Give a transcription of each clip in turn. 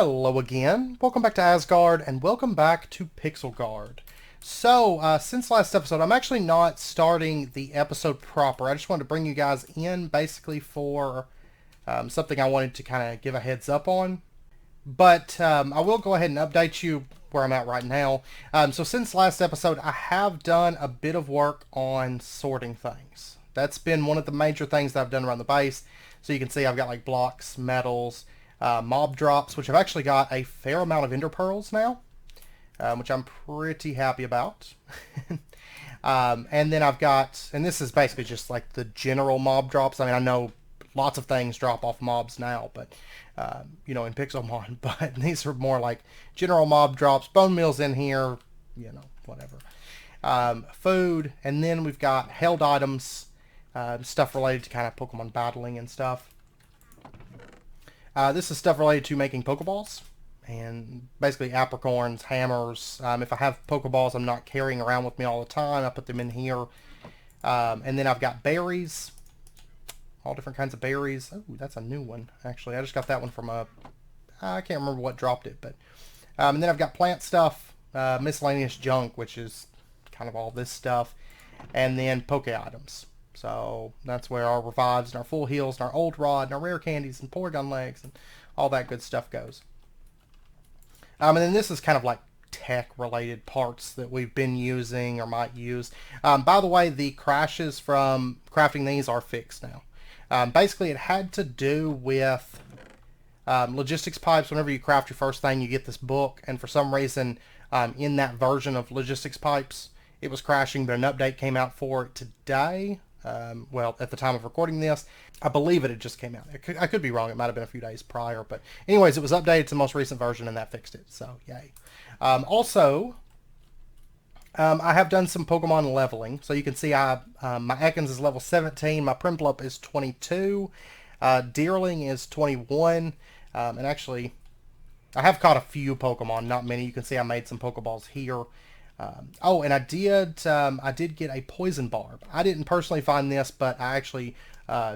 Hello again. Welcome back to Asgard, and welcome back to Pixelgaard. So, since last episode, I'm actually not starting the episode proper. I just wanted to bring you guys in basically for something I wanted to kind of give a heads up on. But I will go ahead and update you where I'm at right now. So since last episode, I have done a bit of work on sorting things. That's been one of the major things that I've done around the base. So you can see I've got like blocks, metals, mob drops, which I've actually got a fair amount of ender pearls now, which I'm pretty happy about. And then I've got, and this is basically just like the general mob drops. I mean, I know lots of things drop off mobs now, but you know, in Pixelmon, but these are more like general mob drops, bone meal's in here, you know, whatever. Food, and then we've got held items, stuff related to kind of Pokemon battling and stuff. This is stuff related to making Pokeballs, and basically apricorns, hammers. If I have Pokeballs I'm not carrying around with me all the time, I put them in here. And then I've got berries, all different kinds of berries. Oh, that's a new one, actually. I just got that one from I can't remember what dropped it, but and then I've got plant stuff, miscellaneous junk, which is kind of all this stuff, and then Poke items. So that's where our revives and our full heals and our old rod and our rare candies and Porygon legs and all that good stuff goes. And then this is kind of like tech related parts that we've been using or might use. By the way, the crashes from crafting these are fixed now. Basically, it had to do with logistics pipes. Whenever you craft your first thing, you get this book, and for some reason, in that version of logistics pipes, it was crashing, but an update came out for it today. Well, at the time of recording this, I believe it had just came out. I could be wrong. It might have been a few days prior. But anyways, it was updated to the most recent version, and that fixed it. So, yay. Also, I have done some Pokemon leveling. So you can see my Ekans is level 17. My Prinplup is 22. Deerling is 21. And actually, I have caught a few Pokemon. Not many. You can see I made some Pokeballs here. Oh, and I did get a poison barb. I didn't personally find this, but I actually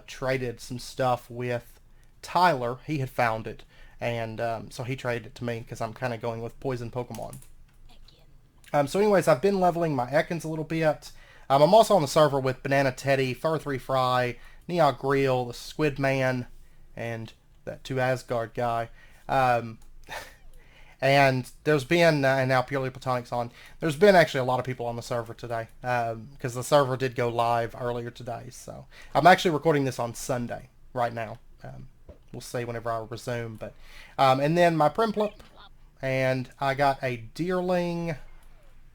traded some stuff with Tyler. He had found it, and so he traded it to me because I'm kind of going with poison Pokemon. So anyways, I've been leveling my Ekans a little bit. I'm also on the server with Banana Teddy, Fur3 Fry, Neog Grill, the Squid Man, and that 2 Asgard guy. And there's been, and now Purely Platonic's on, there's been actually a lot of people on the server today, because the server did go live earlier today. So I'm actually recording this on Sunday right now. We'll see whenever I resume. But and then my Prinplup, and I got a Deerling.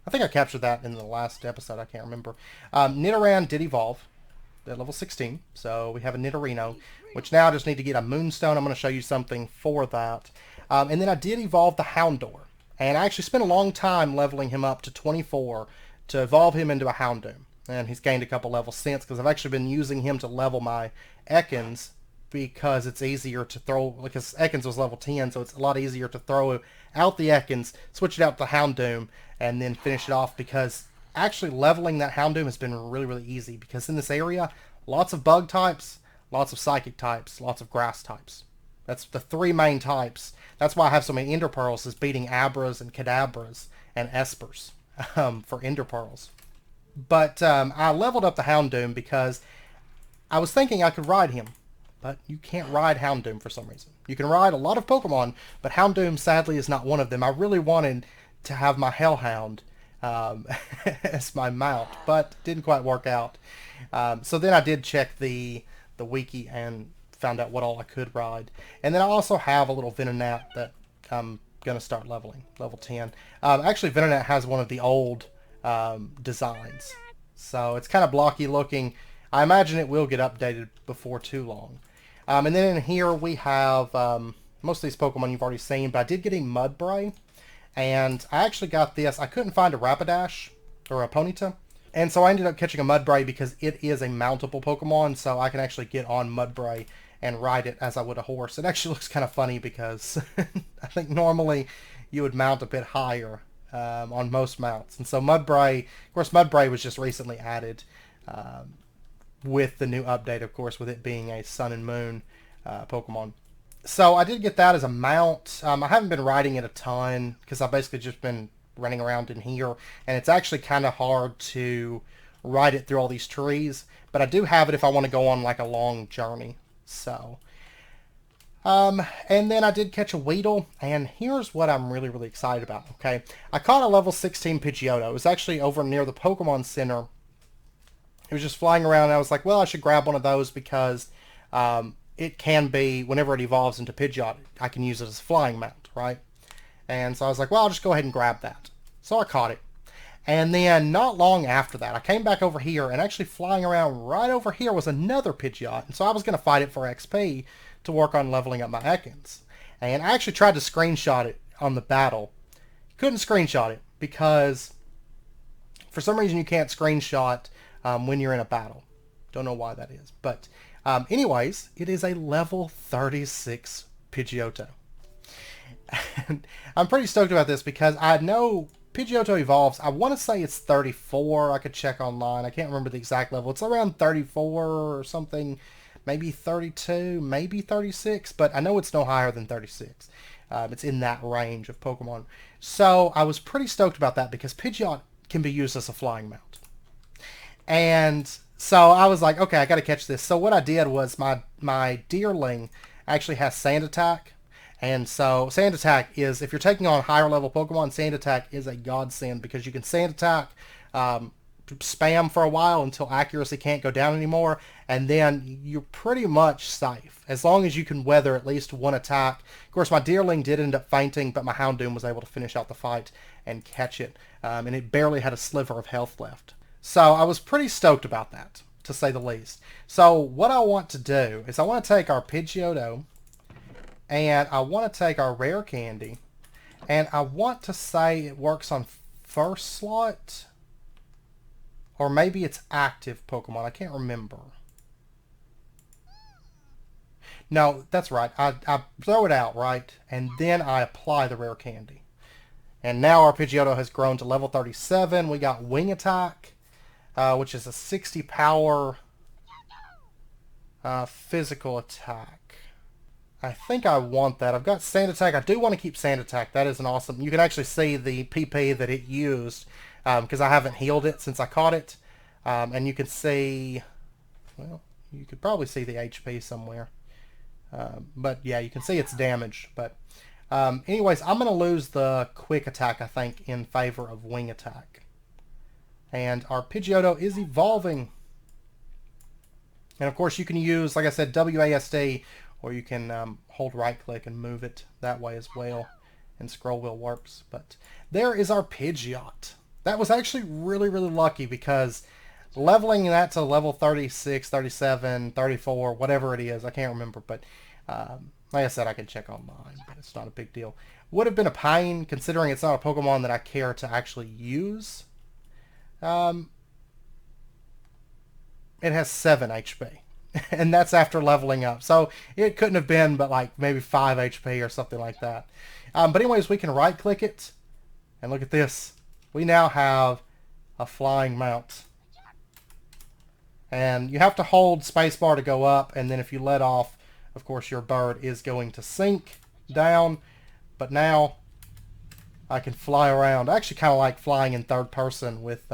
I think I captured that in the last episode. I can't remember. Nidoran did evolve at level 16, so we have a Nidorino, which now I just need to get a Moonstone. I'm going to show you something for that. And then I did evolve the Houndour. And I actually spent a long time leveling him up to 24 to evolve him into a Houndour. And he's gained a couple levels since, because I've actually been using him to level my Ekans, because it's easier to throw, because Ekans was level 10, so it's a lot easier to throw out the Ekans, switch it out to the Houndour, and then finish it off, because actually leveling that Houndour has been really, really easy, because in this area, lots of bug types, lots of psychic types, lots of grass types. That's the 3 main types. That's why I have so many Ender Pearls, is beating Abras and Kadabras and Espers for Ender Pearls. But I leveled up the Houndour because I was thinking I could ride him. But you can't ride Houndour for some reason. You can ride a lot of Pokemon, but Houndour sadly is not one of them. I really wanted to have my Hellhound as my mount, but didn't quite work out. So then I did check the wiki and found out what all I could ride. And then I also have a little Venonat that I'm going to start leveling, level 10. Actually, Venonat has one of the old designs. So it's kind of blocky looking. I imagine it will get updated before too long. And then in here we have most of these Pokemon you've already seen, but I did get a Mudbray. And I actually got this. I couldn't find a Rapidash or a Ponyta. And so I ended up catching a Mudbray because it is a mountable Pokemon, so I can actually get on Mudbray and ride it as I would a horse. It actually looks kind of funny because I think normally you would mount a bit higher on most mounts. And so Mudbray, of course Mudbray was just recently added with the new update, of course, with it being a Sun and Moon Pokemon. So I did get that as a mount. I haven't been riding it a ton because I've basically just been running around in here, and it's actually kind of hard to ride it through all these trees. But I do have it if I want to go on like a long journey. So, and then I did catch a Weedle, and here's what I'm really, really excited about. Okay, I caught a level 16 Pidgeotto. It was actually over near the Pokemon Center. It was just flying around, and I was like, well, I should grab one of those because it can be, whenever it evolves into Pidgeot, I can use it as a flying mount, right? And so I was like, well, I'll just go ahead and grab that. So I caught it. And then not long after that, I came back over here, and actually flying around right over here was another Pidgeot. And so I was going to fight it for XP to work on leveling up my Ekans. And I actually tried to screenshot it on the battle. Couldn't screenshot it because for some reason you can't screenshot when you're in a battle. Don't know why that is. But anyways, it is a level 36 Pidgeotto. And I'm pretty stoked about this because I know Pidgeotto evolves. I want to say it's 34. I could check online. I can't remember the exact level. It's around 34 or something. Maybe 32, maybe 36. But I know it's no higher than 36. It's in that range of Pokemon. So I was pretty stoked about that because Pidgeot can be used as a flying mount. And so I was like, okay, I got to catch this. So what I did was my Deerling actually has Sand Attack. And so Sand Attack is, if you're taking on higher level Pokemon, Sand Attack is a godsend because you can Sand Attack, spam for a while until accuracy can't go down anymore, and then you're pretty much safe as long as you can weather at least one attack. Of course, my Deerling did end up fainting, but my Houndoom was able to finish out the fight and catch it, and it barely had a sliver of health left. So I was pretty stoked about that, to say the least. So what I want to do is I want to take our Pidgeotto, and I want to take our rare candy, and I want to say it works on first slot, or maybe it's active Pokemon. I can't remember. No, that's right. I throw it out, right? And then I apply the rare candy. And now our Pidgeotto has grown to level 37. We got Wing Attack, which is a 60 power physical attack. I think I want that. I've got Sand Attack. I do want to keep Sand Attack. That is an awesome... You can actually see the PP that it used because I haven't healed it since I caught it. And you can see... Well, you could probably see the HP somewhere. But yeah, you can see it's damaged. But anyways, I'm going to lose the Quick Attack, I think, in favor of Wing Attack. And our Pidgeotto is evolving. And of course, you can use, like I said, WASD... or you can hold right click and move it that way as well, and scroll wheel works. But there is our Pidgeot. That was actually really, really lucky because leveling that to level 36, 37, 34, whatever it is, I can't remember, but like I said, I can check online, but it's not a big deal. Would have been a pain considering it's not a Pokemon that I care to actually use. It has 7 HP. And that's after leveling up. So it couldn't have been but like maybe 5 HP or something like that. But anyways, we can right click it. And look at this. We now have a flying mount. And you have to hold spacebar to go up. And then if you let off, of course, your bird is going to sink down. But now I can fly around. I actually kind of like flying in third person with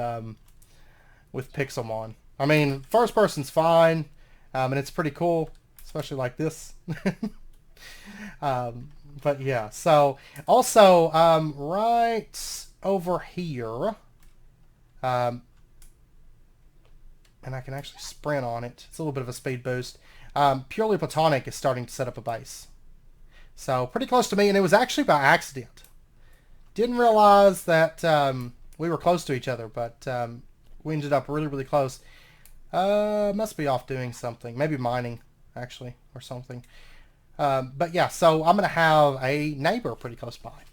Pixelmon. I mean, first person's fine. And it's pretty cool, especially like this. But yeah, so also right over here, and I can actually sprint on it. It's a little bit of a speed boost. Purely Platonic is starting to set up a base. So pretty close to me, and it was actually by accident. Didn't realize that we were close to each other, but we ended up really, really close. Must be off doing something. Maybe mining, actually, or something. But yeah, so I'm going to have a neighbor pretty close by.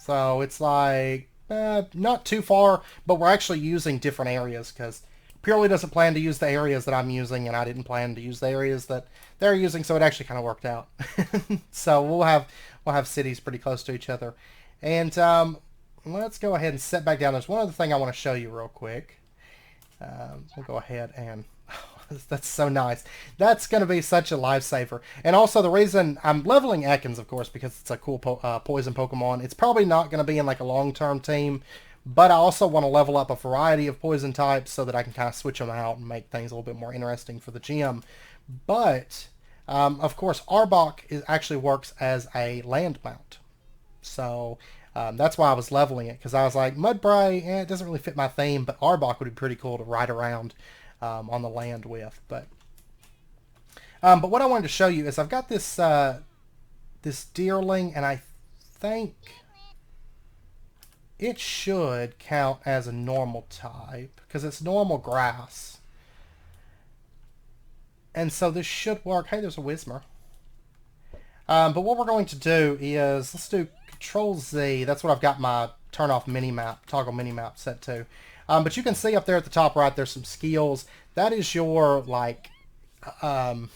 So it's like, not too far, but we're actually using different areas because Purely doesn't plan to use the areas that I'm using, and I didn't plan to use the areas that they're using, so it actually kind of worked out. So we'll have cities pretty close to each other. And let's go ahead and set back down. There's one other thing I want to show you real quick. We'll go ahead and That's so nice. That's going to be such a lifesaver. And also the reason I'm leveling Ekans, of course, because it's a cool poison Pokemon. It's probably not going to be in like a long-term team, but I also want to level up a variety of poison types so that I can kind of switch them out and make things a little bit more interesting for the gym. But, of course, Arbok actually works as a land mount. So that's why I was leveling it, because I was like, Mudbray, it doesn't really fit my theme, but Arbok would be pretty cool to ride around on the land with. But what I wanted to show you is I've got this this deerling, and I think it should count as a normal type because it's normal grass. And so this should work. Hey, there's a Whismur. But what we're going to do is, let's do Control Z. That's what I've got my turn off mini-map, toggle mini-map set to. But you can see up there at the top right, there's some skills. That is your, like, the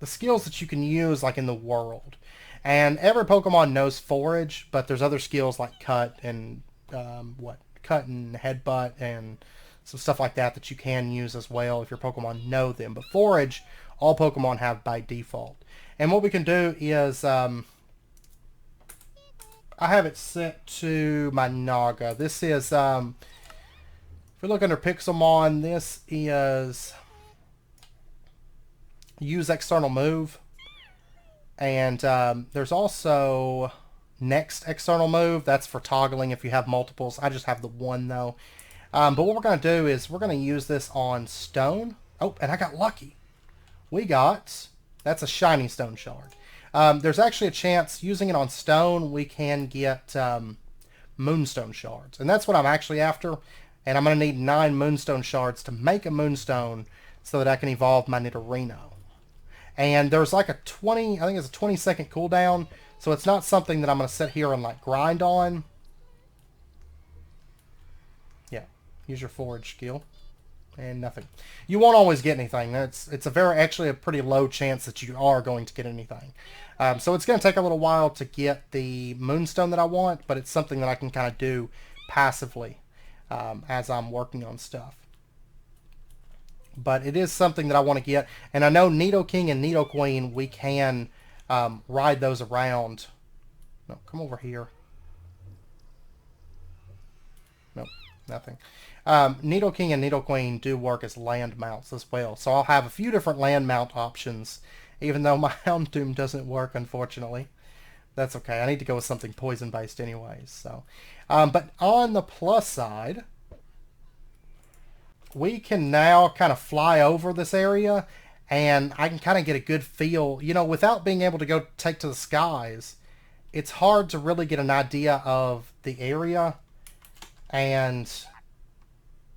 skills that you can use, like, in the world. And every Pokemon knows Forage, but there's other skills like Cut and, Cut and Headbutt and some stuff like that that you can use as well if your Pokemon know them. But Forage, all Pokemon have by default. And what we can do is, I have it set to my Naga. This is, if we look under Pixelmon, this is use external move. And there's also next external move. That's for toggling if you have multiples. I just have the one though. But what we're going to do is we're going to use this on stone. Oh, and I got lucky. That's a shiny stone shard. There's actually a chance using it on stone we can get moonstone shards. And that's what I'm actually after. And I'm going to need 9 moonstone shards to make a moonstone so that I can evolve my Nidorino. And there's like a 20, I think it's a 20-second cooldown. So it's not something that I'm going to sit here and like grind on. Yeah, use your forage skill. And nothing. You won't always get anything. It's actually a pretty low chance that you are going to get anything. So it's going to take a little while to get the moonstone that I want, but it's something that I can kind of do passively as I'm working on stuff. But it is something that I want to get, and I know Nidoking and Nidoqueen, we can ride those around. No, come over here. Nope, nothing. Nidoking and Nidoqueen do work as land mounts as well. So I'll have a few different land mount options, even though my Houndoom doesn't work, unfortunately. That's okay. I need to go with something poison-based anyways. So, but on the plus side, we can now kind of fly over this area, and I can kind of get a good feel. You know, without being able to go take to the skies, it's hard to really get an idea of the area and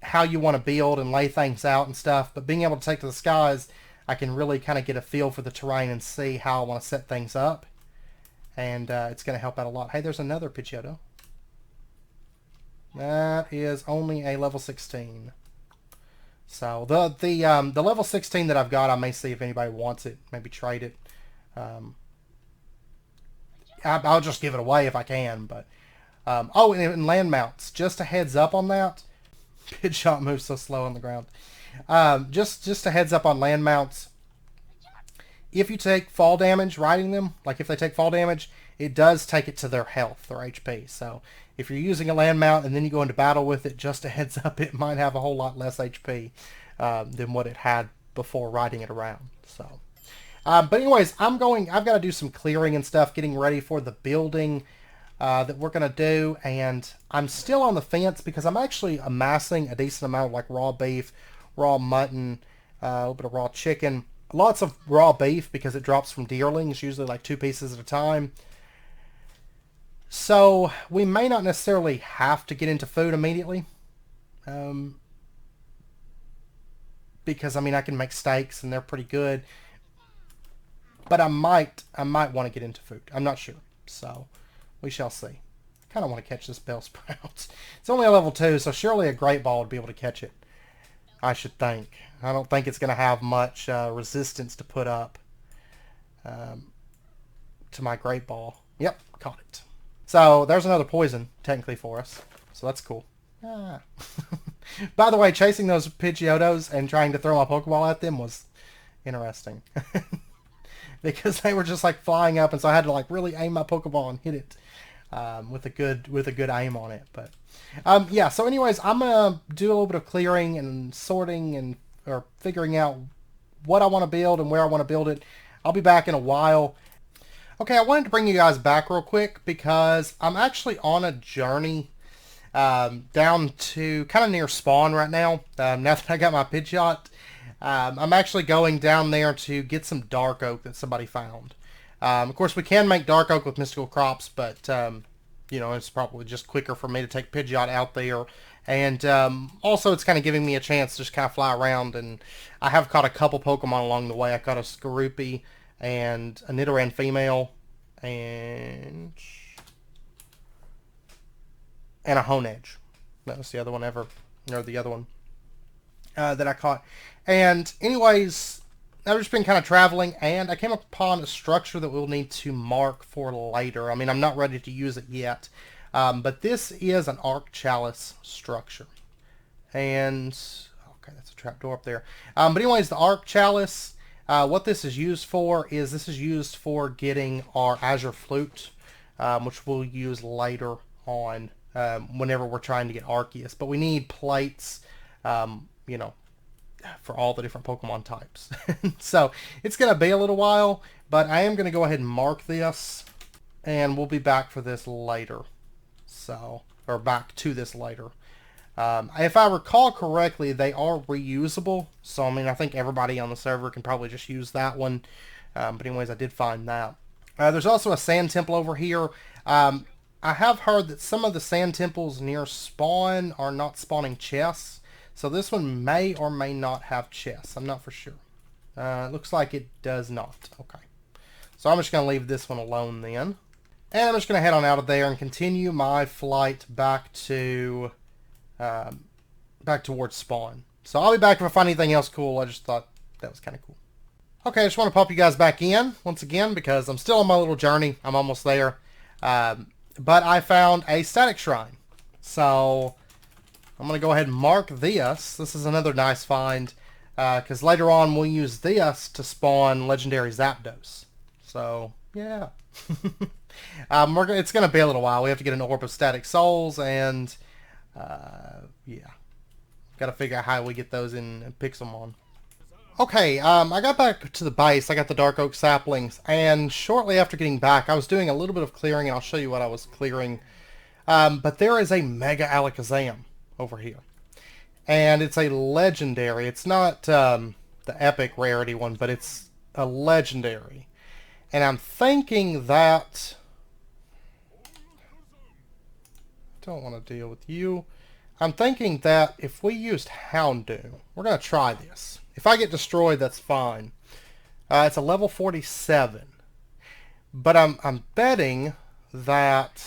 how you want to build and lay things out and stuff. But being able to take to the skies, I can really kind of get a feel for the terrain and see how I want to set things up. And it's going to help out a lot. Hey, there's another Pidgeotto. That is only a level 16. So the level 16 that I've got, I may see if anybody wants it. Maybe trade it. I'll just give it away if I can. But oh, and land mounts. Just a heads up on that. Pidgeot moves so slow on the ground. Just a heads up on land mounts. If you take fall damage riding them, like if they take fall damage, it does take it to their health, their HP. So if you're using a land mount and then you go into battle with it, just a heads up, it might have a whole lot less HP than what it had before riding it around. So, but anyways, I've got to do some clearing and stuff, getting ready for the building that we're going to do, and I'm still on the fence because I'm actually amassing a decent amount of like raw beef, raw mutton, a little bit of raw chicken, lots of raw beef because it drops from deerlings, usually like 2 pieces at a time. So we may not necessarily have to get into food immediately, because I mean I can make steaks and they're pretty good, but I might want to get into food. I'm not sure, so we shall see. I kind of want to catch this Bellsprout. It's only a level 2, so surely a Great Ball would be able to catch it. I should think. I don't think it's going to have much resistance to put up to my Great Ball. Yep, caught it. So there's another poison, technically, for us. So that's cool. Ah. By the way, chasing those Pidgeotos and trying to throw my Pokeball at them was interesting. Because they were just like flying up, and so I had to like really aim my Pokeball and hit it with a good aim on it. But yeah, so anyways, I'm gonna do a little bit of clearing and sorting and or figuring out what I want to build and where I want to build it. I'll be back in a while. Okay, I wanted to bring you guys back real quick because I'm actually on a journey down to kind of near spawn right now. Now that I got my Pidgeot, I'm actually going down there to get some dark oak that somebody found. Of course, we can make dark oak with mystical crops, but you know, it's probably just quicker for me to take Pidgeot out there. And also, it's kind of giving me a chance to just kind of fly around. And I have caught a couple Pokemon along the way. I caught a Skorupi and a Nidoran female and a Honedge. That was the other one that I caught. And anyways, I've just been kind of traveling, and I came upon a structure that we'll need to mark for later. I mean, I'm not ready to use it yet, but this is an Arc Chalice structure. And, okay, that's a trapdoor up there. But anyways, the Arc Chalice, what this is used for is this is used for getting our Azure Flute, which we'll use later on whenever we're trying to get Arceus. But we need plates, you know, for all the different Pokemon types. So it's going to be a little while, but I am going to go ahead and mark this, and we'll be back for this later. So, or back to this later. If I recall correctly, they are reusable. So, I mean, I think everybody on the server can probably just use that one. But anyways, I did find that. There's also a sand temple over here. I have heard that some of the sand temples near spawn are not spawning chests. So this one may or may not have chests. I'm not for sure. It looks like it does not. Okay. So I'm just going to leave this one alone then. And I'm just going to head on out of there and continue my flight back to back towards spawn. So I'll be back if I find anything else cool. I just thought that was kind of cool. Okay, I just want to pop you guys back in once again because I'm still on my little journey. I'm almost there. But I found a static shrine. So I'm going to go ahead and mark this. This is another nice find because later on we'll use this to spawn legendary Zapdos. So, yeah. It's going to be a little while. We have to get an Orb of Static Souls and, yeah. Got to figure out how we get those in Pixelmon. Okay, I got back to the base. I got the Dark Oak saplings, and shortly after getting back, I was doing a little bit of clearing, and I'll show you what I was clearing. But there is a Mega Alakazam over here, and it's a legendary. It's not the epic rarity one, but it's a legendary, and I'm thinking that I don't want to deal with you. I'm thinking that if we used Houndoom, we're going to try this. If I get destroyed, that's fine. It's a level 47, but I'm betting that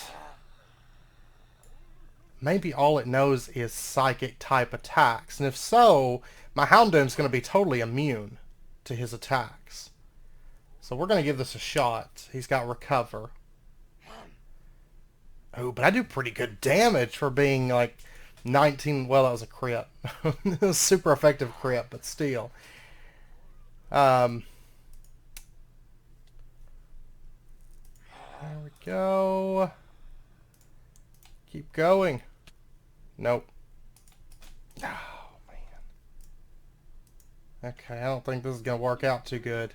maybe all it knows is psychic type attacks. And if so, my Houndoom's going to be totally immune to his attacks. So we're going to give this a shot. He's got Recover. Oh, but I do pretty good damage for being like 19. Well, that was a crit. It was a super effective crit, but still. There we go. Keep going. Nope. Oh, man. Okay, I don't think this is going to work out too good.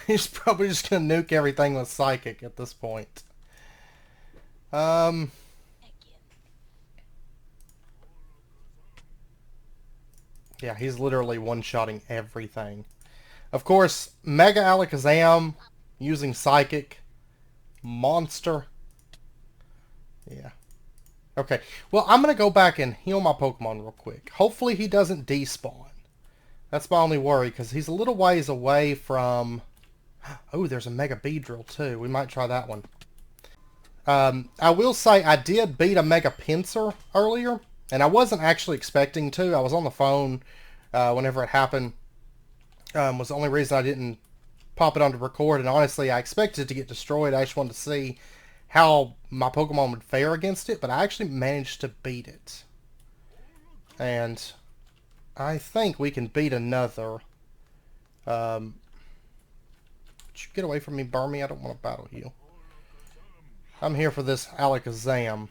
He's probably just going to nuke everything with Psychic at this point. Yeah, he's literally one-shotting everything. Of course, Mega Alakazam using Psychic. Monster. Yeah. Okay. Well, I'm going to go back and heal my Pokemon real quick. Hopefully he doesn't despawn. That's my only worry, because he's a little ways away from... Oh, there's a Mega Beedrill, too. We might try that one. I will say I did beat a Mega Pinsir earlier, and I wasn't actually expecting to. I was on the phone whenever it happened. Was the only reason I didn't pop it on to record, and honestly, I expected it to get destroyed. I just wanted to see how my Pokemon would fare against it, but I actually managed to beat it. And I think we can beat another. Get away from me, Burmy. I don't want to battle you. I'm here for this Alakazam.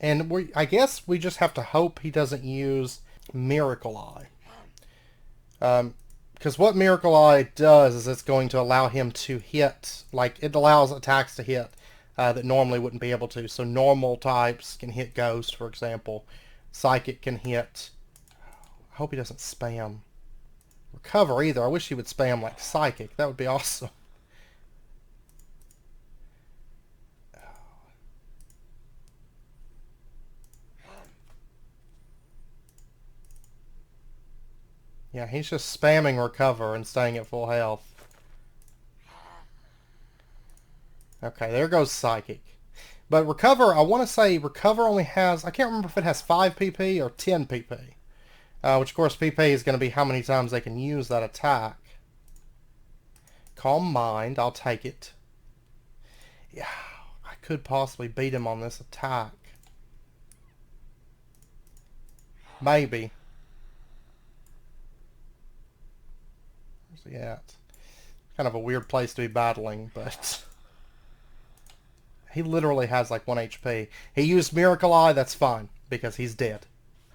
And I guess we just have to hope he doesn't use Miracle Eye. Because what Miracle Eye does is it's going to allow him to hit, like it allows attacks to hit that normally wouldn't be able to. So normal types can hit Ghost, for example. Psychic can hit. I hope he doesn't spam Recover either. I wish he would spam like Psychic. That would be awesome. Yeah, he's just spamming Recover and staying at full health. Okay, there goes Psychic. But Recover, I want to say Recover only has, I can't remember if it has 5 PP or 10 PP. Which, of course, PP is going to be how many times they can use that attack. Calm Mind, I'll take it. Yeah, I could possibly beat him on this attack. Maybe. Where's he at? Kind of a weird place to be battling, but... He literally has like 1 HP. He used Miracle Eye, that's fine, because he's dead.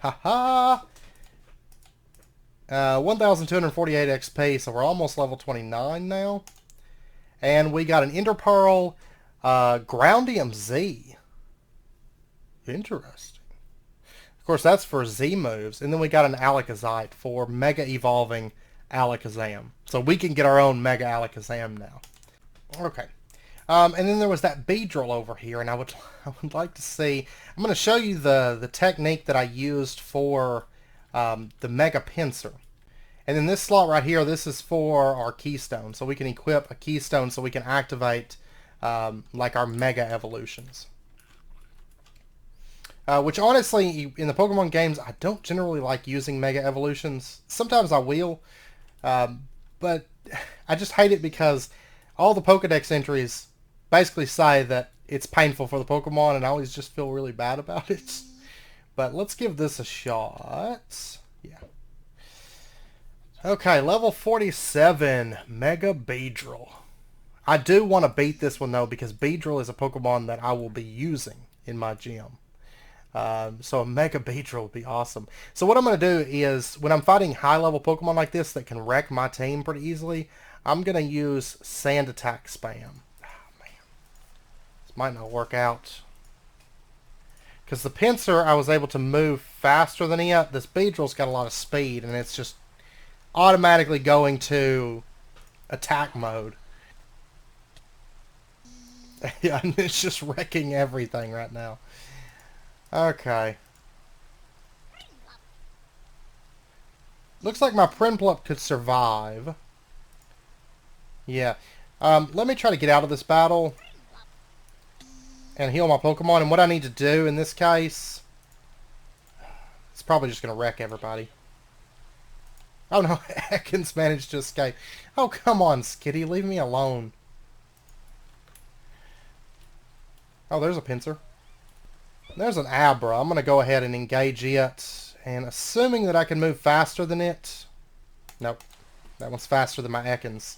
Ha-ha! 1,248 XP, so we're almost level 29 now. And we got an Ender Pearl, Groundium Z. Interesting. Of course, that's for Z moves. And then we got an Alakazite for Mega Evolving Alakazam. So we can get our own Mega Alakazam now. Okay. And then there was that Beedrill over here, and I would like to see... I'm going to show you the technique that I used for the Mega Pinsir. And then this slot right here, this is for our Keystone. So we can equip a Keystone so we can activate like our Mega Evolutions. Which honestly, in the Pokemon games, I don't generally like using Mega Evolutions. Sometimes I will, but I just hate it because all the Pokedex entries basically say that it's painful for the Pokemon, and I always just feel really bad about it. But let's give this a shot. Yeah. Okay, level 47, Mega Beedrill. I do want to beat this one, though, because Beedrill is a Pokemon that I will be using in my gym. So a Mega Beedrill would be awesome. So what I'm going to do is, when I'm fighting high-level Pokemon like this that can wreck my team pretty easily, I'm going to use Sand Attack Spam. Might not work out. Because the Pinsir, I was able to move faster than it. This Beedrill's got a lot of speed, and it's just automatically going to attack mode. Yeah, and it's just wrecking everything right now. Okay. Looks like my Prinplup could survive. Yeah. Let me try to get out of this battle and heal my Pokemon. And what I need to do in this case, it's probably just going to wreck everybody. Oh no, Ekans managed to escape. Oh, come on, Skitty, leave me alone. Oh, there's a Pinsir. There's an Abra. I'm going to go ahead and engage it. And assuming that I can move faster than it... Nope. That one's faster than my Ekans.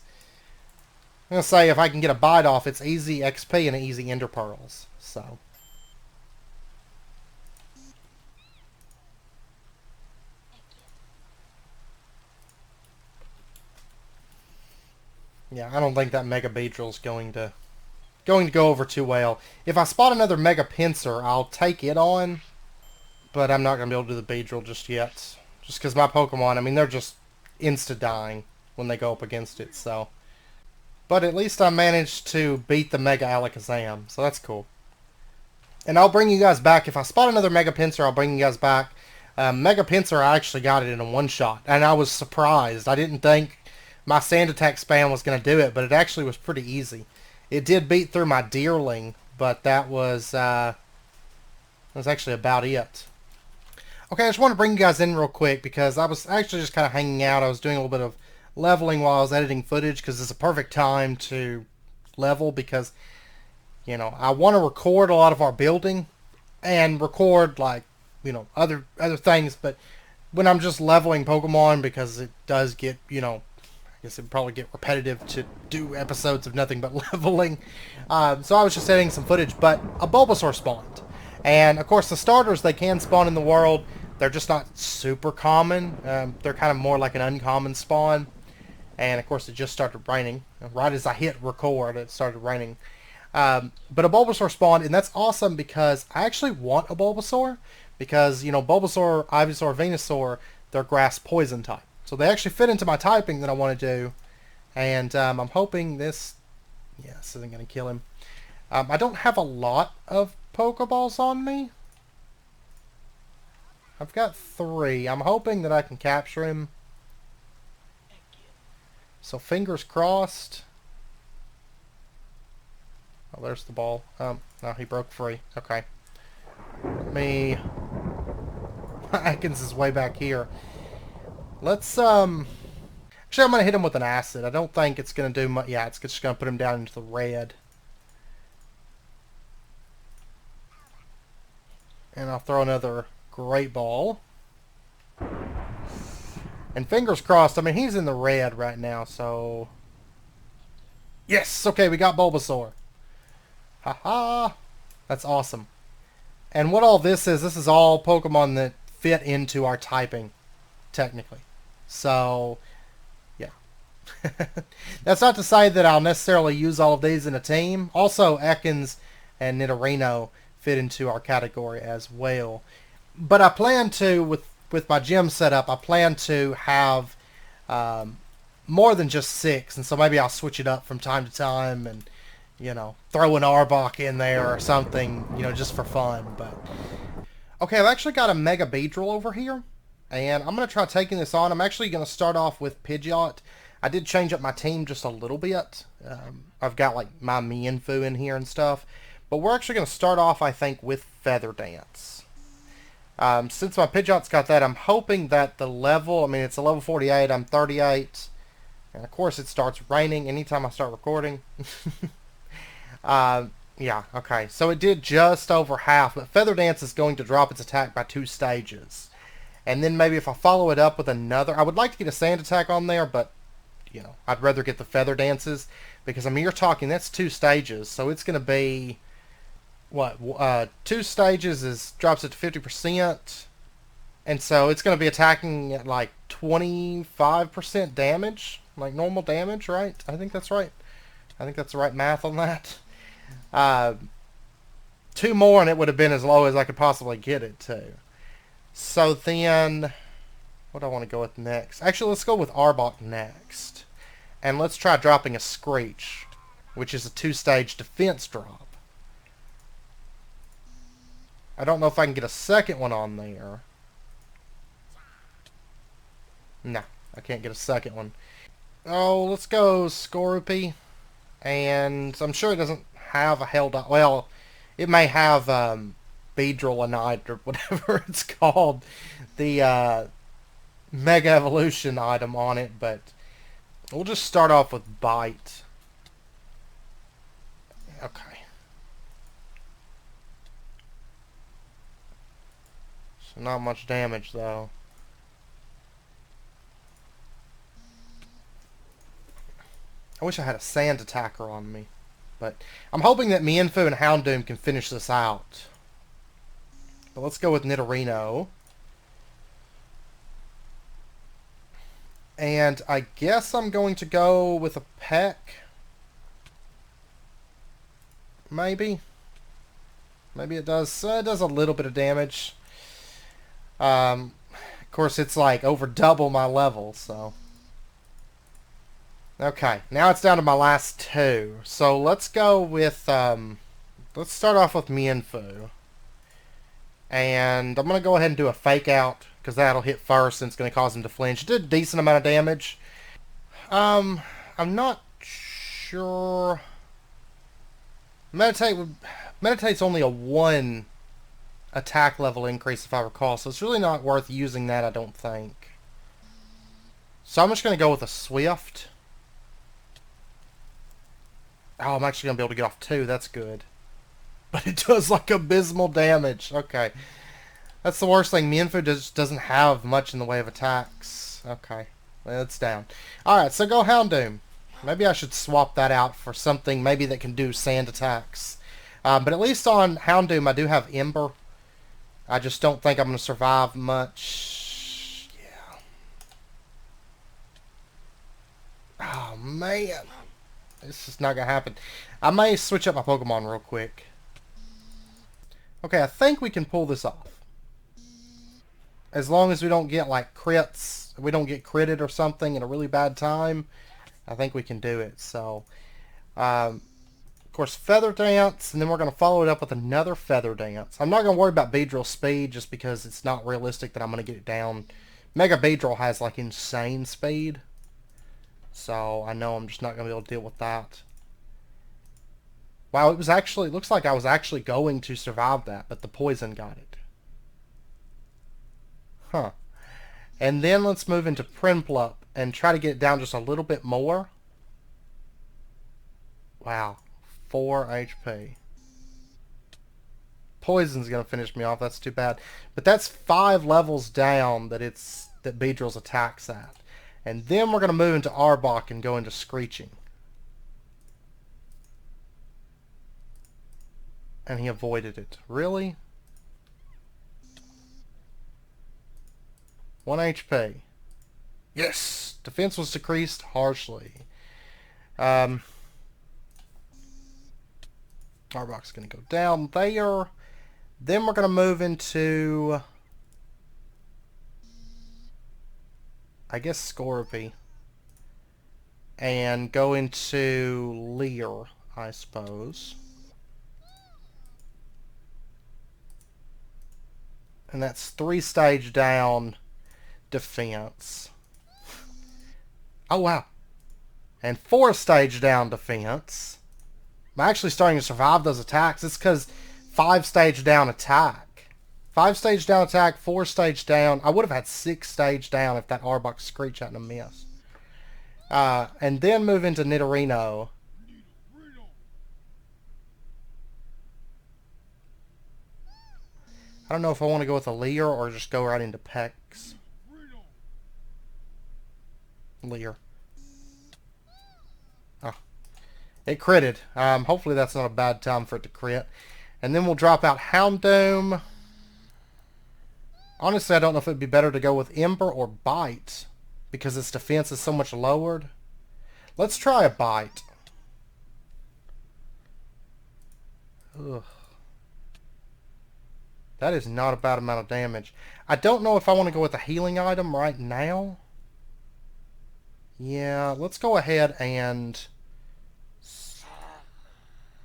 I'm going to say if I can get a bite off, it's easy XP and easy Ender Pearls. So. Yeah, I don't think that Mega Beedrill is going to go over too well. If I spot another Mega Pinsir, I'll take it on. But I'm not going to be able to do the Beedrill just yet. Just because my Pokemon, I mean, they're just insta-dying when they go up against it, so... But at least I managed to beat the Mega Alakazam, so that's cool. And I'll bring you guys back. If I spot another Mega Pinsir, I'll bring you guys back. Mega Pinsir, I actually got it in a one-shot, and I was surprised. I didn't think my Sand Attack spam was going to do it, but it actually was pretty easy. It did beat through my Deerling, but that was actually about it. Okay, I just want to bring you guys in real quick because I was actually just kind of hanging out. I was doing a little bit of leveling while I was editing footage because it's a perfect time to level because You know, I want to record a lot of our building and record like, you know, other things, but when I'm just leveling Pokemon, because it does get, you know, I guess it'd probably get repetitive to do episodes of nothing but leveling. So I was just editing some footage, but a Bulbasaur spawned. And of course the starters, they can spawn in the world. They're just not super common. They're kind of more like an uncommon spawn. And of course it just started raining. Right as I hit record, it started raining. But a Bulbasaur spawned, and that's awesome because I actually want a Bulbasaur. Because, you know, Bulbasaur, Ivysaur, Venusaur, they're grass poison type. So they actually fit into my typing that I want to do. And I'm hoping this... Yeah, this isn't going to kill him. I don't have a lot of Pokeballs on me. I've got 3. I'm hoping that I can capture him. So fingers crossed. Oh, there's the ball. No, he broke free. Okay. Let me... Atkins is way back here. Let's, actually, I'm going to hit him with an acid. I don't think it's going to do much. Yeah, it's just going to put him down into the red. And I'll throw another Great Ball. And fingers crossed, I mean, he's in the red right now, so... Yes! Okay, we got Bulbasaur. Haha! That's awesome. And what all this is all Pokemon that fit into our typing, technically. So, yeah. That's not to say that I'll necessarily use all of these in a team. Also, Ekans and Nidorino fit into our category as well. But I plan to, with my gym setup, I plan to have more than just 6. And so maybe I'll switch it up from time to time and, you know, throw an Arbok in there or something, you know, just for fun. But okay, I've actually got a Mega Beedrill over here, and I'm going to try taking this on. I'm actually going to start off with Pidgeot. I did change up my team just a little bit. I've got, like, my Mienfoo in here and stuff. But we're actually going to start off, I think, with Feather Dance. Since my Pidgeot's got that, I'm hoping that the level, I mean, it's a level 48, I'm 38. And, of course, it starts raining anytime I start recording. Yeah, okay. So it did just over half, but Feather Dance is going to drop its attack by 2 stages. And then maybe if I follow it up with another... I would like to get a Sand Attack on there, but, you know, I'd rather get the Feather Dances. Because, I mean, you're talking, that's 2 stages, so it's going to be... What? 2 stages drops it to 50%. And so it's going to be attacking at, like, 25% damage. Like, normal damage, right? I think that's right. I think that's the right math on that. 2 more and it would have been as low as I could possibly get it to. So then, what do I want to go with next? Actually, let's go with Arbok next. And let's try dropping a Screech, which is a 2-stage defense drop. I don't know if I can get a second one on there. No, I can't get a second one. Oh, let's go Skorupi. And I'm sure it doesn't have a held... Well, it may have Beedrill or whatever it's called. The Mega Evolution item on it. But we'll just start off with Bite. Okay. So not much damage, though. I wish I had a Sand Attacker on me. But I'm hoping that Mienfoo and Houndoom can finish this out. But let's go with Nidorino. And I guess I'm going to go with a Peck. Maybe. Maybe it does. It does a little bit of damage. Of course, it's like over double my level, so... Okay, now it's down to my last 2. So let's go with, let's start off with Mienfoo. And I'm going to go ahead and do a Fake Out, because that'll hit first and it's going to cause him to flinch. It did a decent amount of damage. I'm not sure... Meditate's only a 1 attack level increase, if I recall, so it's really not worth using that, I don't think. So I'm just going to go with a Swift. Oh, I'm actually going to be able to get off 2. That's good. But it does like abysmal damage. Okay. That's the worst thing. Mienfoo just doesn't have much in the way of attacks. Okay. Well, it's down. Alright, so go Houndoom. Maybe I should swap that out for something maybe that can do sand attacks. But at least on Houndoom I do have Ember. I just don't think I'm going to survive much. Yeah. Oh, man. This is not going to happen. I may switch up my Pokemon real quick. Okay, I think we can pull this off. As long as we don't get, like, crits. We don't get critted or something at a really bad time. I think we can do it. So, of course, Feather Dance. And then we're going to follow it up with another Feather Dance. I'm not going to worry about Beedrill speed just because it's not realistic that I'm going to get it down. Mega Beedrill has, like, insane speed. So, I know I'm just not going to be able to deal with that. Wow, it was actually, it looks like I was actually going to survive that, but the poison got it. Huh. And then let's move into Prinplup and try to get it down just a little bit more. Wow. 4 HP. Poison's going to finish me off. That's too bad. But that's 5 levels down that Beedrill's attacks at. And then we're going to move into Arbok and go into Screeching. And he avoided it. Really? 1 HP. Yes! Defense was decreased harshly. Arbok's going to go down there. Then we're going to move into, I guess, Scorpy. And go into Leer, I suppose. And that's 3 stage down defense. Oh, wow. And 4 stage down defense. I'm actually starting to survive those attacks. It's because 5 stage down attack. 5 stage down attack, 4 stage down. I would have had 6 stage down if that Arbok Screech hadn't missed. And then move into Nidorino. I don't know if I want to go with a Leer or just go right into Pex. Leer. Oh. It critted. Hopefully that's not a bad time for it to crit. And then we'll drop out Houndoom. Honestly, I don't know if it'd be better to go with Ember or Bite, because its defense is so much lowered. Let's try a Bite. Ugh. That is not a bad amount of damage. I don't know if I want to go with a healing item right now. Yeah, let's go ahead and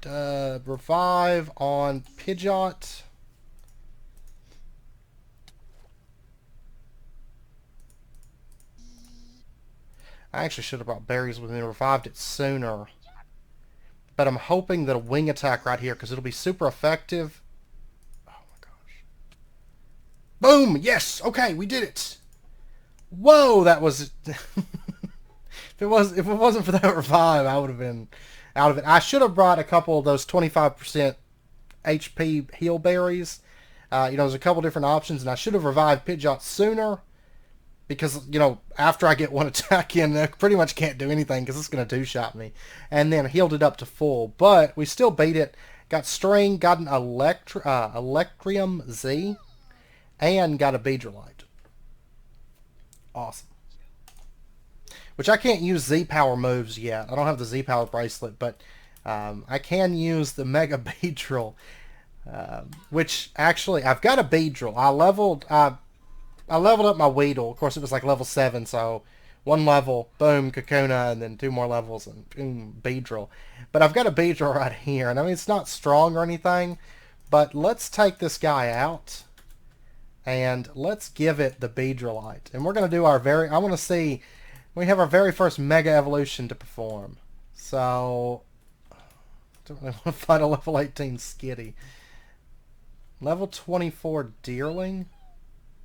revive on Pidgeot. I actually should have brought berries with me and revived it sooner. But I'm hoping that a wing attack right here, because it'll be super effective. Oh my gosh. Boom! Yes! Okay, we did it! Whoa, that was... If it wasn't for that revive, I would have been out of it. I should have brought a couple of those 25% HP heal berries. There's a couple different options, and I should have revived Pidgeot sooner. Because, after I get one attack in, I pretty much can't do anything because it's going to two-shot me. And then healed it up to full. But we still beat it. Got String, got an Electrium Z, and got a Beedrillite. Awesome. Which I can't use Z-Power moves yet. I don't have the Z-Power bracelet, but I can use the Mega Beedrill. Which, actually, I've got a Beedrill. I leveled up my Weedle. Of course, it was like level 7, so 1 level, boom, Kakuna, and then 2 more levels, and boom, Beedrill. But I've got a Beedrill right here, and I mean, it's not strong or anything, but let's take this guy out, and let's give it the Beedrillite. And we're going to do I want to see, we have our very first Mega Evolution to perform. So, I don't really want to fight a level 18 Skitty. Level 24 Deerling?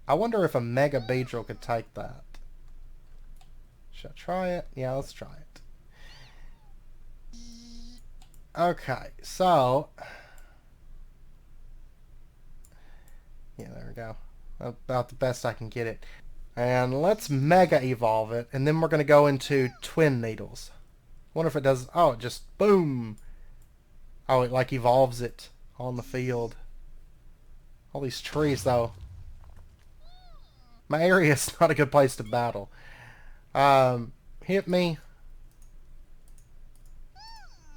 I wonder if a Mega Beedrill could take that. Should I try it? Yeah, let's try it. Okay, so Yeah, there we go. About the best I can get it. And let's Mega Evolve it, and then we're going to go into Twin Needles. Wonder if it does... Oh, it just... Boom! Oh, it like evolves it on the field. All these trees, though. My area is not a good place to battle. Hit me.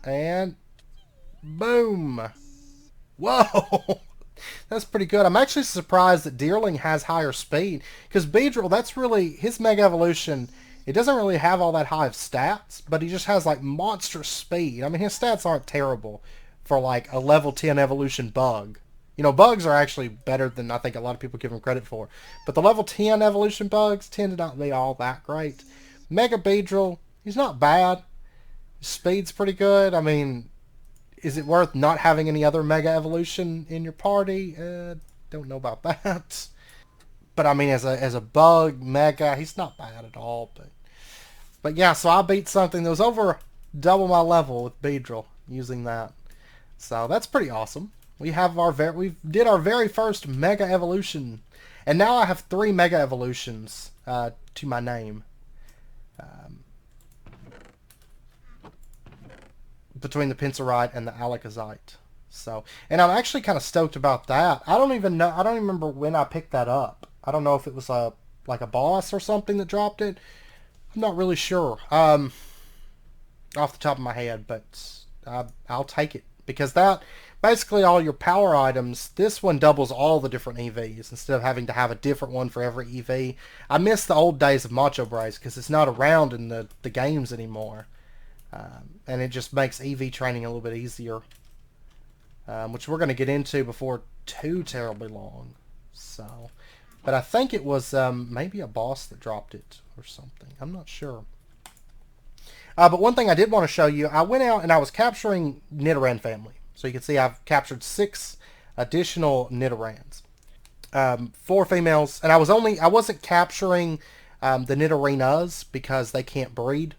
And... Boom! Whoa! That's pretty good. I'm actually surprised that Deerling has higher speed. Because Beedrill, that's really... His Mega Evolution, it doesn't really have all that high of stats. But he just has, like, monstrous speed. I mean, his stats aren't terrible for, like, a level 10 evolution bug. You know, bugs are actually better than I think a lot of people give him credit for. But the level 10 evolution bugs tend to not be all that great. Mega Beedrill, he's not bad. His speed's pretty good. I mean... Is it worth not having any other Mega Evolution in your party? Don't know about that. But I mean, as a bug Mega, he's not bad at all. But yeah, so I beat something that was over double my level with Beedrill using that. So that's pretty awesome. We did our very first Mega Evolution, and now I have 3 Mega Evolutions to my name. Between the Pixelgaard and the Alakazite. So, and I'm actually kind of stoked about that. I don't even remember when I picked that up. I don't know if it was like a boss or something that dropped it. I'm not really sure. Off the top of my head, but I'll take it because that basically all your power items. This one doubles all the different EVs instead of having to have a different one for every EV. I miss the old days of Macho Brace because it's not around in the games anymore. And it just makes EV training a little bit easier, which we're going to get into before too terribly long. So, but I think it was maybe a boss that dropped it or something. I'm not sure. But one thing I did want to show you, I went out and I was capturing Nidoran family. So you can see I've captured 6 additional Nidorans, 4 females, and I wasn't capturing the Nidorinas because they can't breed.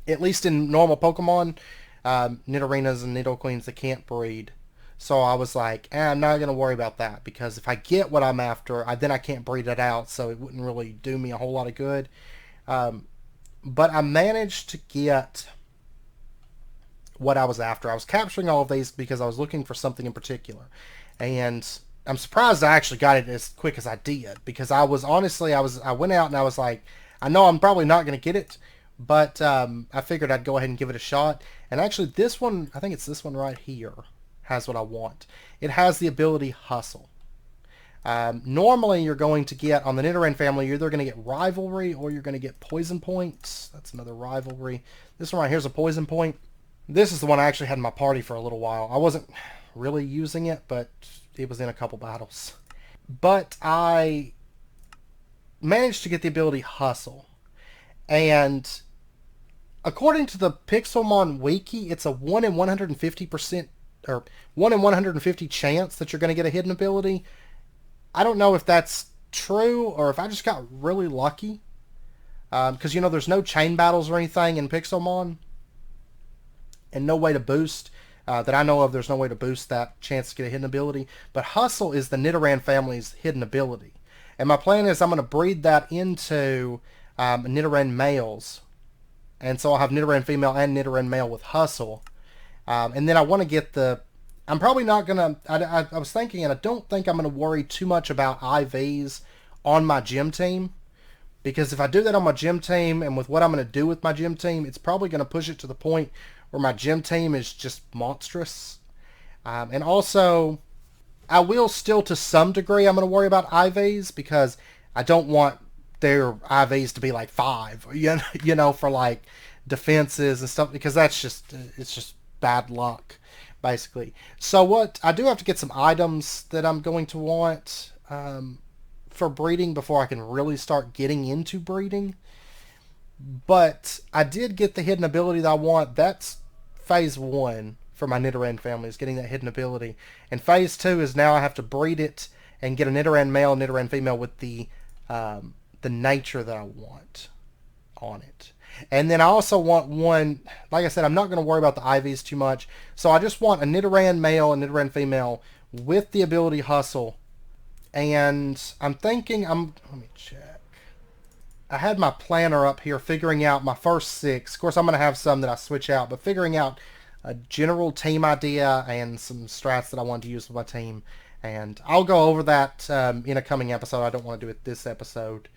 At least in normal Pokemon, Nidorinas and Nidoqueens, they can't breed. So I was like, I'm not going to worry about that. Because if I get what I'm after, then I can't breed it out. So it wouldn't really do me a whole lot of good. But I managed to get what I was after. I was capturing all of these because I was looking for something in particular. And I'm surprised I actually got it as quick as I did. Because I went out and I was like, I know I'm probably not going to get it. But I figured I'd go ahead and give it a shot. And actually this one, I think it's this one right here, has what I want. It has the ability Hustle. Normally you're going to get, on the Nidoran family, you're either going to get Rivalry or you're going to get Poison Points. That's another Rivalry. This one right here is a Poison Point. This is the one I actually had in my party for a little while. I wasn't really using it, but it was in a couple battles. But I managed to get the ability Hustle. And according to the Pixelmon wiki, it's a 1 in 150% or 1 in 150 chance that you're going to get a hidden ability. I don't know if that's true or if I just got really lucky. Because, you know, there's no chain battles or anything in Pixelmon. And no way to boost. That I know of, there's no way to boost that chance to get a hidden ability. But Hustle is the Nidoran family's hidden ability. And my plan is I'm going to breed that into Nidoran males. And so I'll have Nidoran female and Nidoran male with Hustle. And then I want to get I'm probably not going to... I was thinking, and I don't think I'm going to worry too much about IVs on my gym team. Because if I do that on my gym team, and with what I'm going to do with my gym team, it's probably going to push it to the point where my gym team is just monstrous. And also, I will still, to some degree, I'm going to worry about IVs, because I don't want their IVs to be like 5, you know, for like defenses and stuff, because it's just bad luck, basically. So what I do have to get some items that I'm going to want for breeding before I can really start getting into breeding. But I did get the hidden ability that I want. That's phase 1 for my Nidoran family, is getting that hidden ability. And phase 2 is now I have to breed it and get a Nidoran male and Nidoran female with the nature that I want on it. And then I also want one, like I said, I'm not going to worry about the IVs too much. So I just want a Nidoran male and Nidoran female with the ability Hustle And I'm thinking, let me check. I had my planner up here figuring out my first 6. Of course, I'm going to have some that I switch out, but figuring out a general team idea and some strats that I want to use with my team. And I'll go over that in a coming episode. I don't want to do it this episode.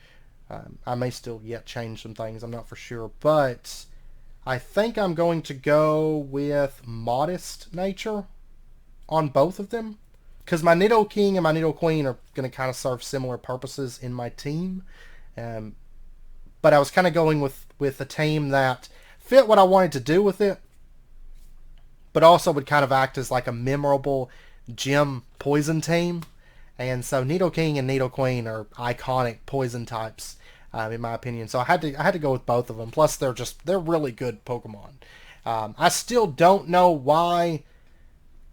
I may still yet change some things. I'm not for sure. But I think I'm going to go with modest nature on both of them. Because my Nido King and my Nido Queen are going to kind of serve similar purposes in my team. But I was kind of going with a team that fit what I wanted to do with it, but also would kind of act as like a memorable gym poison team. And so Nido King and Nido Queen are iconic poison types, in my opinion. So I had to go with both of them. Plus, they're really good Pokemon. I still don't know why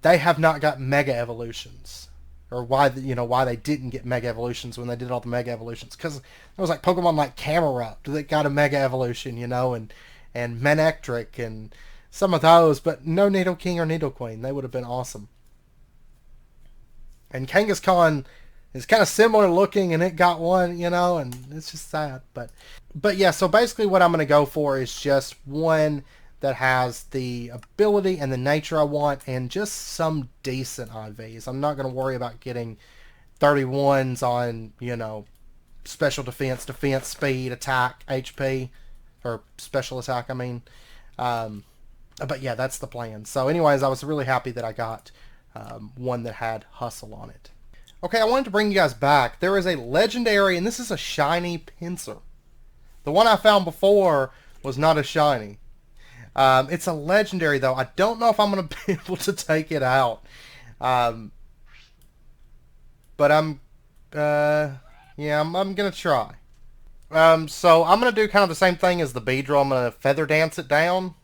they have not got Mega Evolutions, or why they didn't get Mega Evolutions when they did all the Mega Evolutions. Because there was like Pokemon like Camerupt that got a Mega Evolution, and Manectric and some of those, but no Nido King or Nido Queen. They would have been awesome. And Kangaskhan is kind of similar looking, and it got one, and it's just sad. But yeah, so basically what I'm going to go for is just one that has the ability and the nature I want, and just some decent IVs. I'm not going to worry about getting 31s on, special defense, speed, attack, HP, or special attack, I mean. But yeah, that's the plan. So anyways, I was really happy that I got one that had hustle on it. Okay, I wanted to bring you guys back. There is a legendary, and this is a shiny Pinsir. The one I found before was not a shiny. It's a legendary, though. I don't know if I'm going to be able to take it out. But I'm going to try. So I'm going to do kind of the same thing as the Beedrill. I'm going to feather dance it down.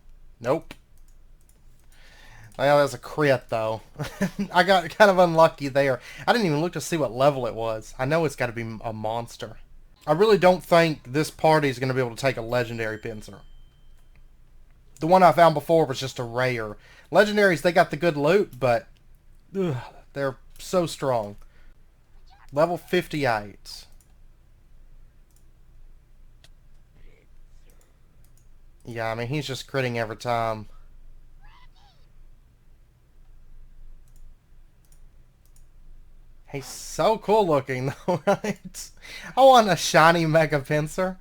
Nope. Well, that was a crit, though. I got kind of unlucky there. I didn't even look to see what level it was. I know it's got to be a monster. I really don't think this party is going to be able to take a legendary Pinsir. The one I found before was just a rare. Legendaries, they got the good loot, but they're so strong. Level 58. Yeah, I mean, he's just critting every time. He's so cool looking, though, right? I want a shiny Mega Pinsir.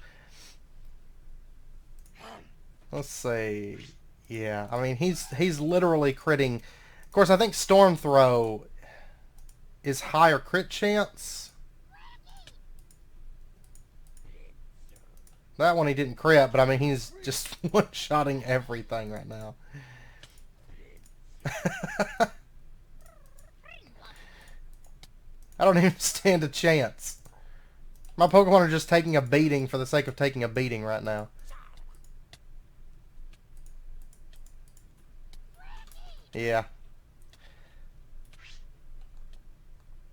Let's see. Yeah, I mean, he's literally critting. Of course, I think Storm Throw is higher crit chance. That one he didn't crit, but I mean, he's just one-shotting everything right now. I don't even stand a chance. My Pokemon are just taking a beating for the sake of taking a beating right now. Yeah.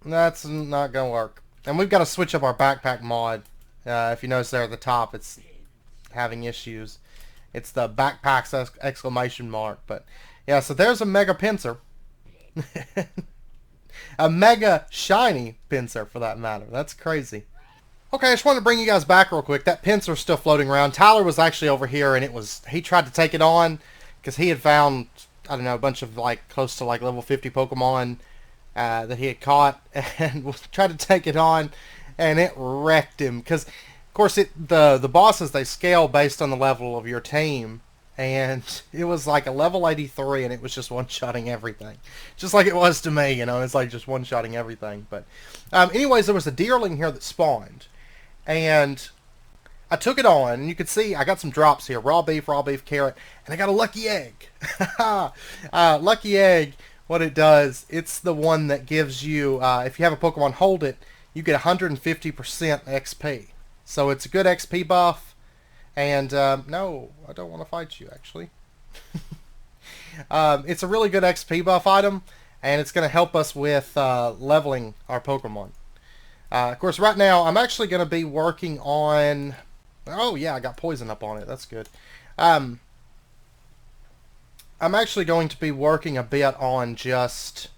That's not going to work. And we've got to switch up our backpack mod. If you notice there at the top, it's having issues. It's the backpacks exclamation mark. But yeah, so there's a Mega Pinsir. A Mega Shiny Pinsir, for that matter. That's crazy. Okay, I just wanted to bring you guys back real quick. That Pinsir's still floating around. Tyler was actually over here, and he tried to take it on because he had found, I don't know, a bunch of close to level 50 Pokemon that he had caught, and tried to take it on, and it wrecked him. Because, of course, the bosses, they scale based on the level of your team, and it was like a level 83, and it was just one-shotting everything. Just like it was to me, it's like just one-shotting everything. But anyways, there was a deerling here that spawned, and I took it on, and you can see I got some drops here. Raw beef, carrot, and I got a lucky egg. Lucky egg, what it does, it's the one that gives you, if you have a Pokemon hold it, you get 150% XP. So it's a good XP buff. And, no, I don't want to fight you, actually. It's a really good XP buff item, and it's going to help us with leveling our Pokemon. Of course, right now, I'm actually going to be working on... Oh, yeah, I got poison up on it. That's good. I'm actually going to be working a bit on just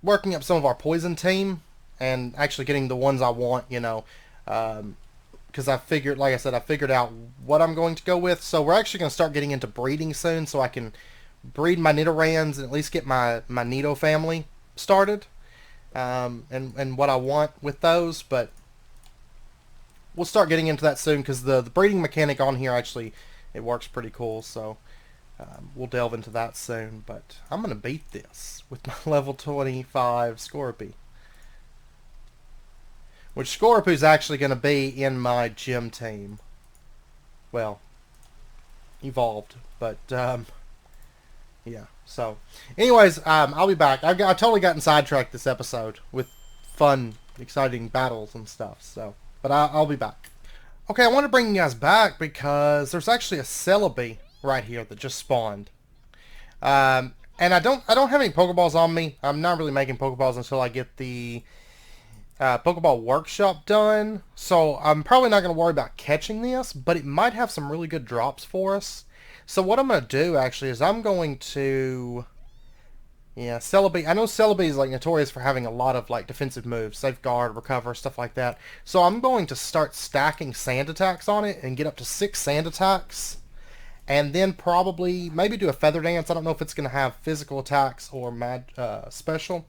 working up some of our poison team and actually getting the ones I want, you know, because I figured, like I said, I figured out what I'm going to go with. So we're actually going to start getting into breeding soon, so I can breed my Nidorans and at least get my Nido family started, and what I want with those. But we'll start getting into that soon because the breeding mechanic on here actually, it works pretty cool. So we'll delve into that soon. But I'm going to beat this with my level 25 Scorpy. Which Scorpy's actually going to be in my gym team. Well, evolved. But, yeah. So, anyways, I'll be back. I totally gotten sidetracked this episode with fun, exciting battles and stuff. So, but I'll be back. Okay, I want to bring you guys back because there's actually a Celebi right here that just spawned. And I don't have any Pokeballs on me. I'm not really making Pokeballs until I get the Pokeball Workshop done, so I'm probably not going to worry about catching this, but it might have some really good drops for us. So what I'm going to do actually is I'm going to, yeah, Celebi. I know Celebi is like notorious for having a lot of like defensive moves, Safeguard, Recover, stuff like that. So I'm going to start stacking sand attacks on it and get up to 6 sand attacks, and then probably maybe do a Feather Dance. I don't know if it's going to have physical attacks or special.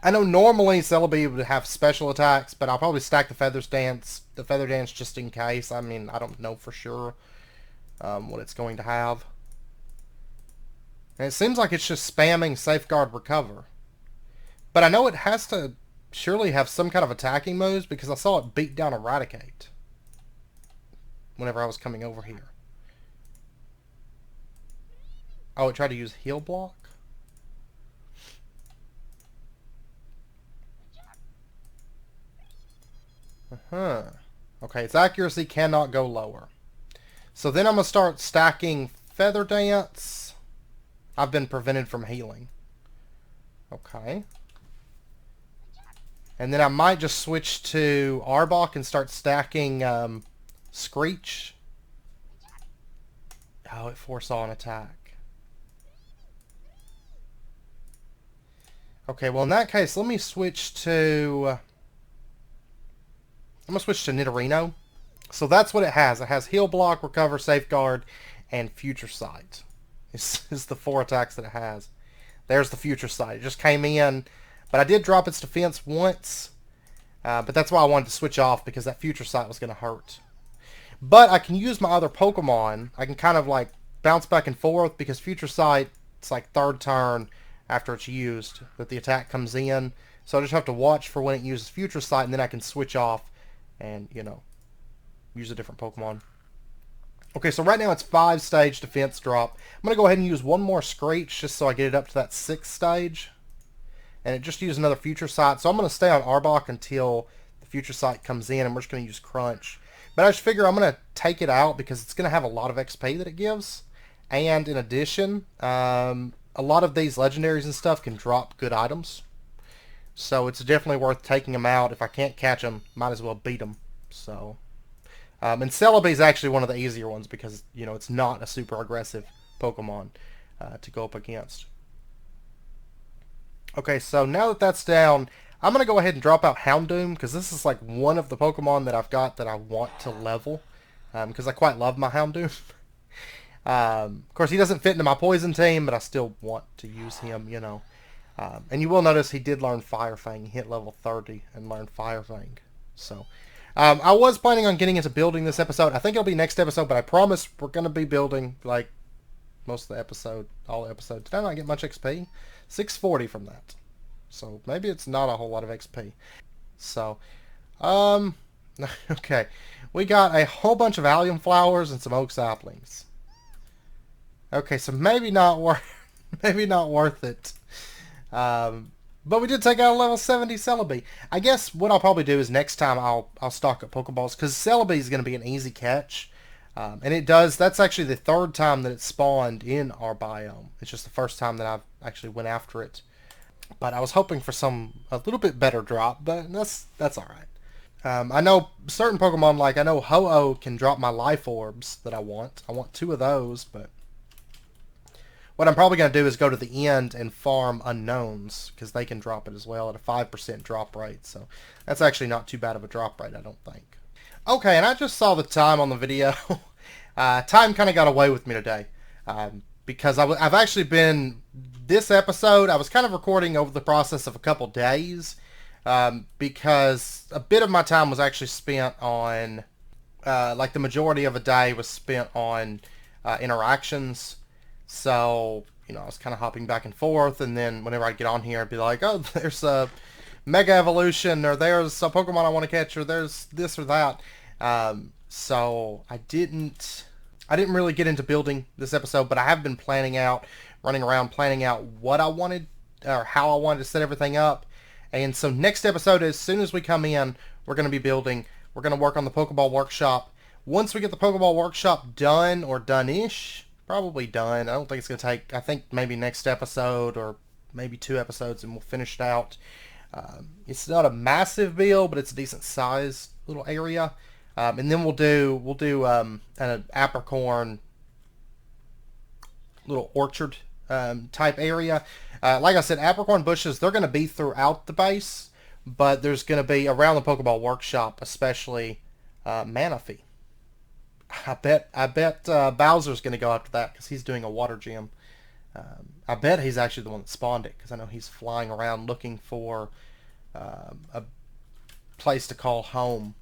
I know normally Celebi would have special attacks, but I'll probably stack the Feather Dance just in case. I mean, I don't know for sure what it's going to have. And it seems like it's just spamming Safeguard Recover. But I know it has to surely have some kind of attacking moves because I saw it beat down Eradicate whenever I was coming over here. Oh, it tried to use Heal Block? Okay, its accuracy cannot go lower. So then I'm going to start stacking Feather Dance. I've been prevented from healing. Okay. And then I might just switch to Arbok and start stacking Screech. Oh, it foresaw an attack. Okay, well in that case, let me switch to... I'm going to switch to Nidorino. So that's what it has. It has Heal Block, Recover, Safeguard, and Future Sight. Is the 4 attacks that it has. There's the Future Sight. It just came in. But I did drop its defense once. But that's why I wanted to switch off, because that Future Sight was going to hurt. But I can use my other Pokemon. I can kind of like bounce back and forth, because Future Sight, it's like 3rd turn after it's used that the attack comes in. So I just have to watch for when it uses Future Sight, and then I can switch off and, you know, use a different Pokemon. Okay, so right now it's 5 stage defense drop. I'm going to go ahead and use one more Screech just so I get it up to that 6th stage. And it just used another Future Sight. So I'm going to stay on Arbok until the Future Sight comes in, and we're just going to use Crunch. But I just figure I'm going to take it out because it's going to have a lot of XP that it gives. And in addition, a lot of these legendaries and stuff can drop good items. So it's definitely worth taking them out. If I can't catch them, might as well beat them. So, and Celebi is actually one of the easier ones because, you know, it's not a super aggressive Pokemon to go up against. Okay, so now that that's down, I'm going to go ahead and drop out Houndoom because this is like one of the Pokemon that I've got that I want to level because I quite love my Houndoom. Of course, he doesn't fit into my Poison team, but I still want to use him, you know. And you will notice he did learn Fire Fang. He hit level 30 and learned Fire Fang. So, I was planning on getting into building this episode. I think it'll be next episode, but I promise we're going to be building, like, most of the episode, all the episodes. Did I not get much XP? 640 from that. So, maybe it's not a whole lot of XP. So, okay. We got a whole bunch of allium flowers and some oak saplings. Okay, so maybe not worth it. But we did take out a level 70 Celebi. I guess what I'll probably do is next time I'll stock up Pokeballs because Celebi is going to be an easy catch. And it does, that's actually the 3rd time that it spawned in our biome. It's just the 1st time that I've actually went after it. But I was hoping for a little bit better drop, but that's alright. I know certain Pokemon, like I know Ho-Oh can drop my life orbs that I want. I want 2 of those, but what I'm probably going to do is go to the end and farm unknowns, because they can drop it as well at a 5% drop rate. So that's actually not too bad of a drop rate, I don't think. Okay, and I just saw the time on the video. Time kind of got away with me today. Because I've actually been, this episode, I was kind of recording over the process of a couple days. Because a bit of my time was actually spent on, like the majority of a day was spent on interactions. So, you know, I was kind of hopping back and forth, and then whenever I'd get on here, I'd be like, oh, there's a Mega Evolution, or there's a Pokemon I want to catch, or there's this or that. So I didn't really get into building this episode, but I have been running around planning out what I wanted, or how I wanted to set everything up. And so next episode, as soon as we come in, we're going to be building. We're going to work on the Pokeball Workshop. Once we get the Pokeball Workshop done, or done-ish, probably done. I don't think it's going to take, I think maybe next episode or maybe 2 episodes, and we'll finish it out. It's not a massive build, but it's a decent sized little area. And then we'll do an apricorn little orchard type area. Like I said, apricorn bushes, they're going to be throughout the base, but there's going to be around the Pokeball Workshop, especially Manaphy. I bet Bowser's going to go after that because he's doing a water gym. I bet he's actually the one that spawned it, because I know he's flying around looking for a place to call home.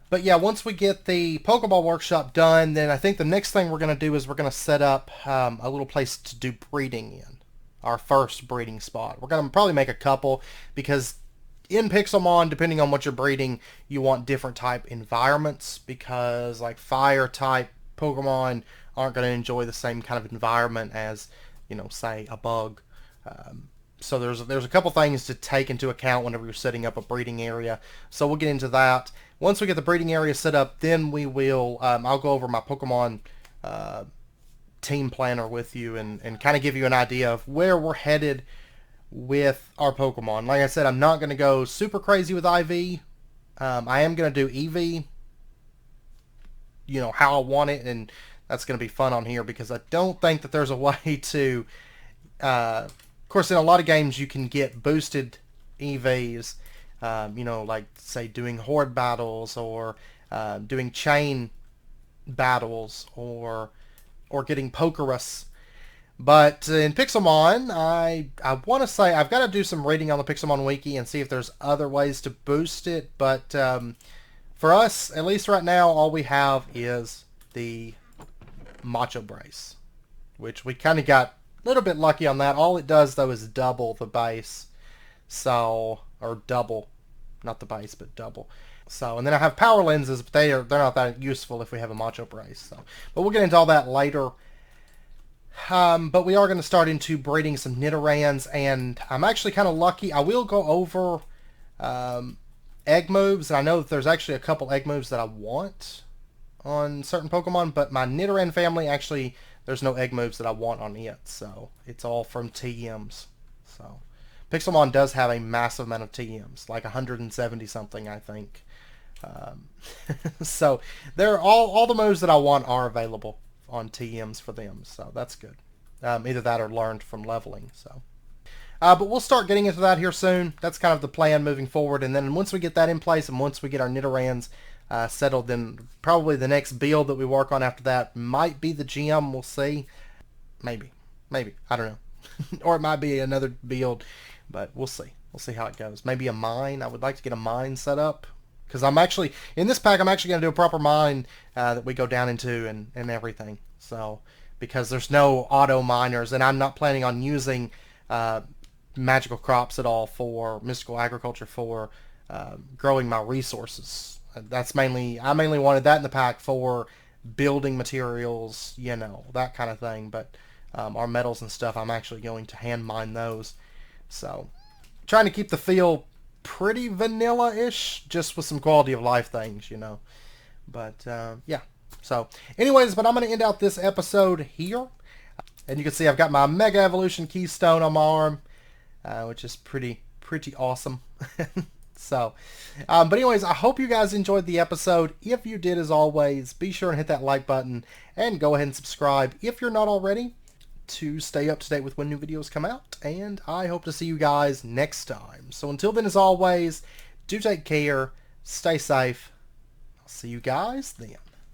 But yeah, once we get the Pokeball Workshop done, then I think the next thing we're going to do is we're going to set up a little place to do breeding in. Our first breeding spot. We're going to probably make a couple, because in Pixelmon, depending on what you're breeding, you want different type environments, because like fire type Pokemon aren't going to enjoy the same kind of environment as, you know, say a bug. So there's a couple things to take into account whenever you're setting up a breeding area. So we'll get into that. Once we get the breeding area set up, then we will, I'll go over my Pokemon team planner with you and kind of give you an idea of where we're headed with our Pokemon. Like I said, I'm not going to go super crazy with IV. I am going to do EV, you know, how I want it, and that's going to be fun on here, because I don't think that there's a way to, of course, in a lot of games you can get boosted EVs, you know, like say doing horde battles, or doing chain battles, or getting Pokerus. But in Pixelmon, I want to say I've got to do some reading on the Pixelmon wiki and see if there's other ways to boost it. But for us, at least right now, all we have is the Macho Brace, which we kind of got a little bit lucky on that. All it does, though, is double the base. So, or double, not the base, but double. So, and then I have power lenses, but they're not that useful if we have a Macho Brace. So, but we'll get into all that later. But we are going to start into breeding some Nidorans, and I'm actually kind of lucky. I will go over egg moves, and I know that there's actually a couple egg moves that I want on certain Pokemon, but my Nidoran family, actually, there's no egg moves that I want on it, so it's all from TMs. So Pixelmon does have a massive amount of TMs, like 170 something, I think. So they're all the moves that I want are available on TMs for them, so that's good. Either that or learned from leveling. So, but we'll start getting into that here soon. That's kind of the plan moving forward, and then once we get that in place, and once we get our Nidorans settled, then probably the next build that we work on after that might be the gym. We'll see. Maybe I don't know. Or it might be another build, but we'll see. We'll see how it goes. Maybe a mine. I would like to get a mine set up, because I'm actually, in this pack, I'm actually going to do a proper mine that we go down into and everything. So, because there's no auto miners, and I'm not planning on using magical crops at all for mystical agriculture for growing my resources. That's mainly, I mainly wanted that in the pack for building materials, you know, that kind of thing. But our metals and stuff, I'm actually going to hand mine those. So, trying to keep the feel pretty vanilla-ish, just with some quality of life things, you know. But yeah. So anyways, but I'm going to end out this episode here. And you can see I've got my Mega Evolution Keystone on my arm, which is pretty awesome. So, but anyways, I hope you guys enjoyed the episode. If you did, as always, be sure and hit that like button and go ahead and subscribe if you're not already. to stay up to date with when new videos come out, and I hope to see you guys next time. So until then, as always, do take care, stay safe. I'll see you guys then.